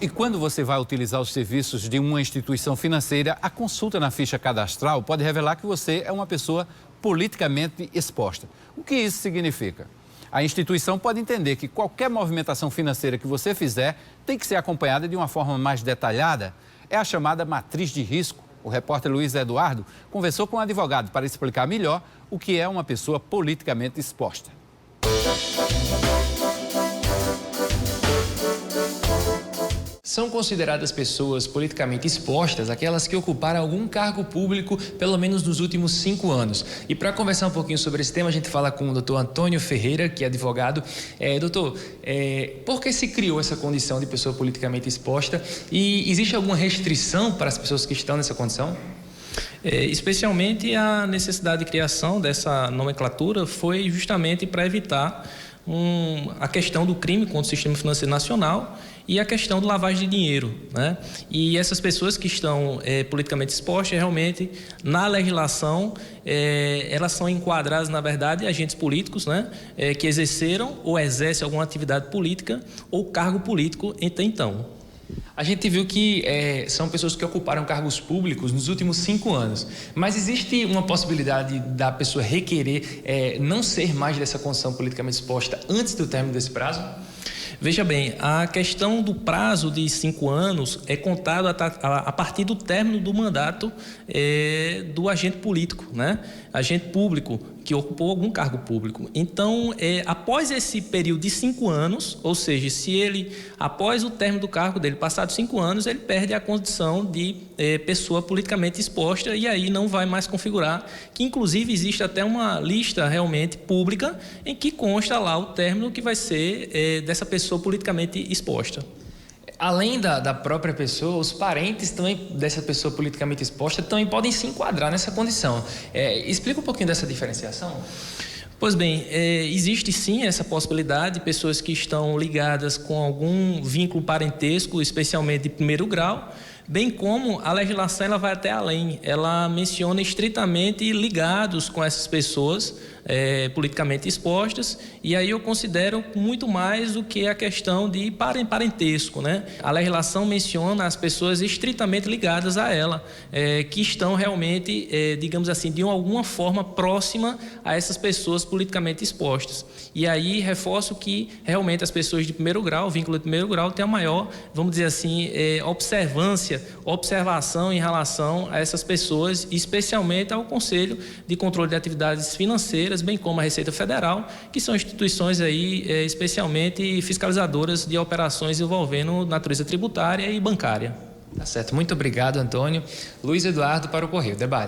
E quando você vai utilizar os serviços de uma instituição financeira, a consulta na ficha cadastral pode revelar que você é uma pessoa politicamente exposta. O que isso significa? A instituição pode entender que qualquer movimentação financeira que você fizer tem que ser acompanhada de uma forma mais detalhada. É a chamada matriz de risco. O repórter Luiz Eduardo conversou com um advogado para explicar melhor o que é uma pessoa politicamente exposta. São consideradas pessoas politicamente expostas aquelas que ocuparam algum cargo público pelo menos nos últimos 5 anos. E para conversar um pouquinho sobre esse tema, a gente fala com o doutor Antônio Ferreira, que é advogado. Doutor, por que se criou essa condição de pessoa politicamente exposta? E existe alguma restrição para as pessoas que estão nessa condição? Especialmente a necessidade de criação dessa nomenclatura foi justamente para evitar a questão do crime contra o sistema financeiro nacional e a questão do lavagem de dinheiro, né? E essas pessoas que estão politicamente expostas, realmente, na legislação, elas são enquadradas, na verdade, agentes políticos, né? Que exerceram ou exercem alguma atividade política ou cargo político até então. A gente viu que são pessoas que ocuparam cargos públicos nos últimos 5 anos, mas existe uma possibilidade da pessoa requerer não ser mais dessa condição politicamente exposta antes do término desse prazo? Veja bem, a questão do prazo de 5 anos é contado a partir do término do mandato do agente político, né? Agente público que ocupou algum cargo público. Então, após esse período de 5 anos, ou seja, se ele, após o término do cargo dele, passados 5 anos, ele perde a condição de pessoa politicamente exposta e aí não vai mais configurar, que inclusive existe até uma lista realmente pública em que consta lá o término que vai ser dessa pessoa politicamente exposta. Além da própria pessoa, os parentes também dessa pessoa politicamente exposta também podem se enquadrar nessa condição. Explica um pouquinho dessa diferenciação. Pois bem, existe sim essa possibilidade de pessoas que estão ligadas com algum vínculo parentesco, especialmente de primeiro grau, bem como a legislação ela vai até além. Ela menciona estritamente ligados com essas pessoas politicamente expostas, e aí eu considero muito mais do que a questão de parentesco, né? A legislação menciona as pessoas estritamente ligadas a ela, que estão realmente, digamos assim, de alguma forma próxima a essas pessoas politicamente expostas. E aí reforço que realmente as pessoas de primeiro grau, vínculo de primeiro grau, têm a maior, vamos dizer assim, observação em relação a essas pessoas, especialmente ao Conselho de Controle de Atividades Financeiras, bem como a Receita Federal, que são instituições aí especialmente fiscalizadoras de operações envolvendo natureza tributária e bancária. Tá certo. Muito obrigado, Antônio. Luiz Eduardo para o Correio Debate.